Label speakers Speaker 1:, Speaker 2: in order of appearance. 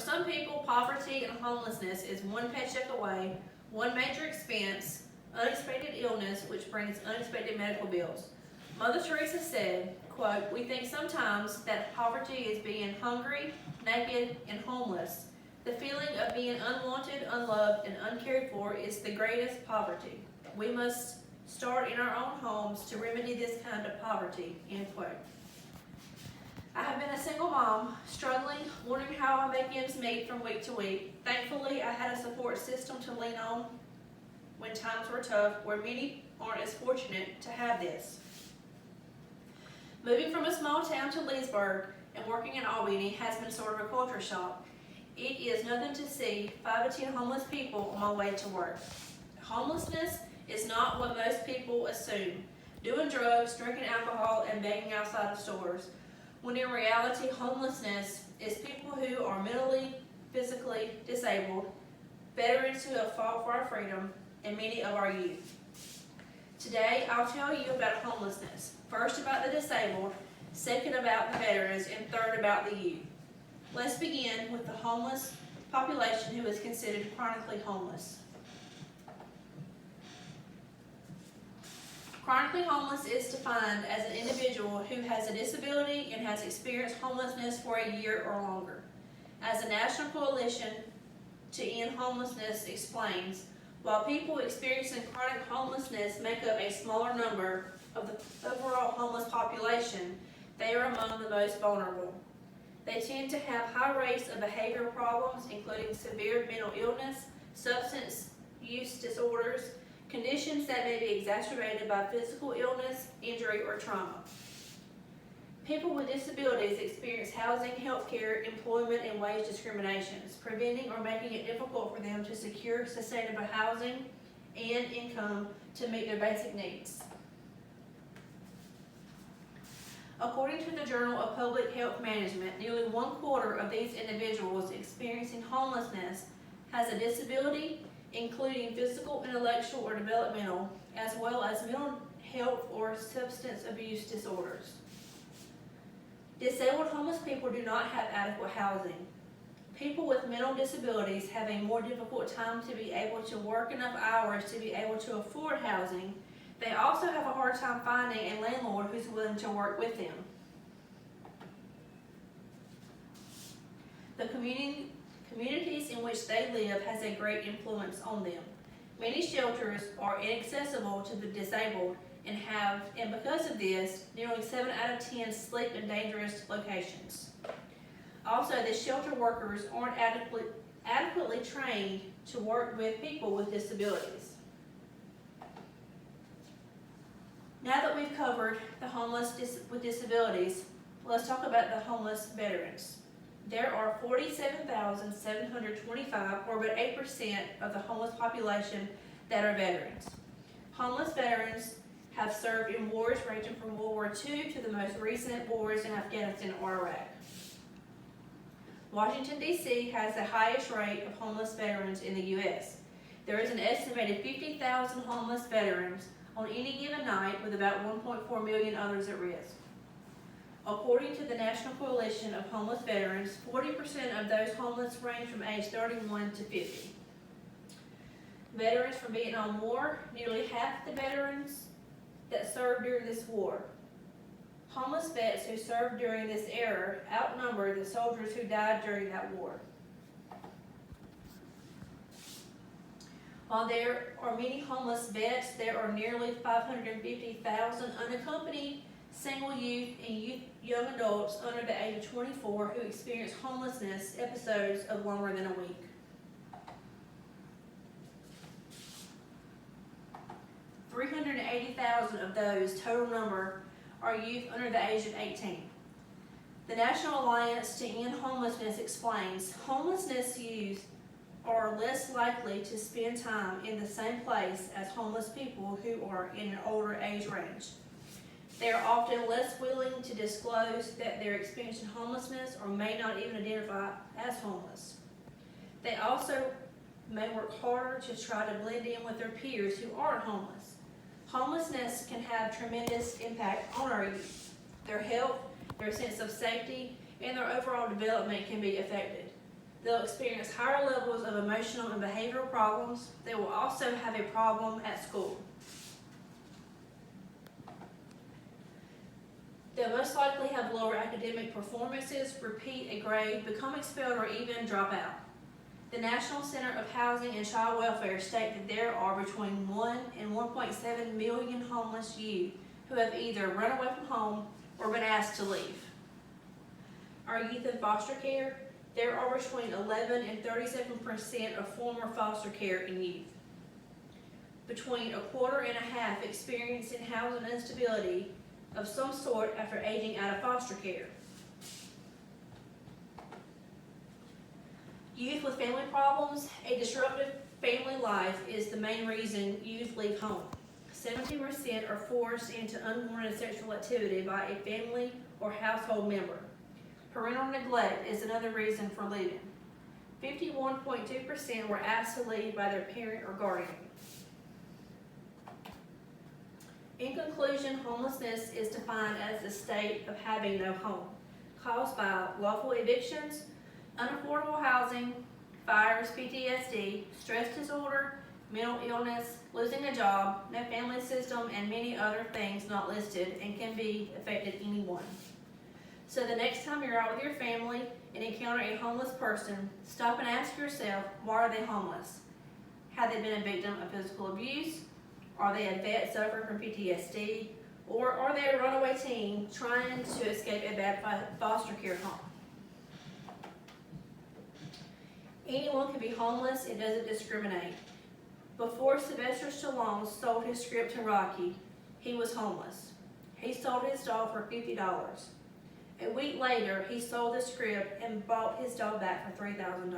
Speaker 1: some people, poverty and homelessness is one paycheck away, one major expense, unexpected illness, which brings unexpected medical bills. Mother Teresa said, quote, "We think sometimes that poverty is being hungry, naked, and homeless. The feeling of being unwanted, unloved, and uncared for is the greatest poverty. We must start in our own homes to remedy this kind of poverty," end quote. I have been a single mom, struggling, wondering how I make ends meet from week to week. Thankfully, I had a support system to lean on when times were tough, where many aren't as fortunate to have this. Moving from a small town to Leesburg and working in Albany has been sort of a culture shock. It is nothing to see 5 to 10 homeless people on my way to work. Homelessness is not what most people assume, doing drugs, drinking alcohol, and begging outside of stores, when in reality, homelessness is people who are mentally, physically disabled, veterans who have fought for our freedom, and many of our youth. Today, I'll tell you about homelessness. First about the disabled, second about the veterans, and third about the youth. Let's begin with the homeless population who is considered chronically homeless. Chronically homeless is defined as an individual who has a disability and has experienced homelessness for a year or longer. As the National Coalition to End Homelessness explains, while people experiencing chronic homelessness make up a smaller number of the overall homeless population, they are among the most vulnerable. They tend to have high rates of behavioral problems, including severe mental illness, substance use disorders, conditions that may be exacerbated by physical illness, injury, or trauma. People with disabilities experience housing, healthcare, employment, and wage discriminations, preventing or making it difficult for them to secure sustainable housing and income to meet their basic needs. According to the Journal of Public Health Management, nearly 1/4 of these individuals experiencing homelessness has a disability, including physical, intellectual, or developmental, as well as mental health or substance abuse disorders. Disabled homeless people do not have adequate housing. People with mental disabilities have a more difficult time to be able to work enough hours to be able to afford housing. They also have a hard time finding a landlord who's willing to work with them. The communities in which they live has a great influence on them. Many shelters are inaccessible to the disabled and because of this, nearly 7 out of 10 sleep in dangerous locations. Also, the shelter workers aren't adequately trained to work with people with disabilities. Now that we've covered the homeless with disabilities, let's talk about the homeless veterans. There are 47,725, or about 8% of the homeless population, that are veterans. Homeless veterans have served in wars ranging from World War II to the most recent wars in Afghanistan or Iraq. Washington, D.C. has the highest rate of homeless veterans in the U.S. There is an estimated 50,000 homeless veterans on any given night, with about 1.4 million others at risk. According to the National Coalition of Homeless Veterans, 40% of those homeless range from age 31 to 50. Veterans from Vietnam War, nearly half the veterans that served during this war. Homeless vets who served during this era outnumber the soldiers who died during that war. While there are many homeless vets, there are nearly 550,000 unaccompanied single youth and young adults under the age of 24 who experience homelessness episodes of longer than a week. $380,000 of those total number are youth under the age of 18. The National Alliance to End Homelessness explains, homelessness youth are less likely to spend time in the same place as homeless people who are in an older age range. They are often less willing to disclose that they're experiencing homelessness or may not even identify as homeless. They also may work harder to try to blend in with their peers who aren't homeless. Homelessness can have tremendous impact on our youth. Their health, their sense of safety, and their overall development can be affected. They'll experience higher levels of emotional and behavioral problems. They will also have a problem at school. They'll most likely have lower academic performances, repeat a grade, become expelled, or even drop out. The National Center of Housing and Child Welfare state that there are between 1 and 1.7 million homeless youth who have either run away from home or been asked to leave. Our youth in foster care, there are between 11 and 37% of former foster care in youth. Between a quarter and a half experiencing housing instability of some sort after aging out of foster care. Youth with family problems, a disruptive family life is the main reason youth leave home. 70% are forced into unwanted sexual activity by a family or household member. Parental neglect is another reason for leaving. 51.2% were asked to leave by their parent or guardian. In conclusion, homelessness is defined as the state of having no home, caused by lawful evictions, unaffordable housing, fires, PTSD, stress disorder, mental illness, losing a job, no family system, and many other things not listed and can be affected anyone. So the next time you're out with your family and encounter a homeless person, stop and ask yourself, why are they homeless? Have they been a victim of physical abuse? Are they a vet suffering from PTSD? Or are they a runaway teen trying to escape a bad foster care home? Anyone can be homeless, it doesn't discriminate. Before Sylvester Stallone sold his script to Rocky, he was homeless. He sold his dog for $50. A week later, he sold the script and bought his dog back for $3,000.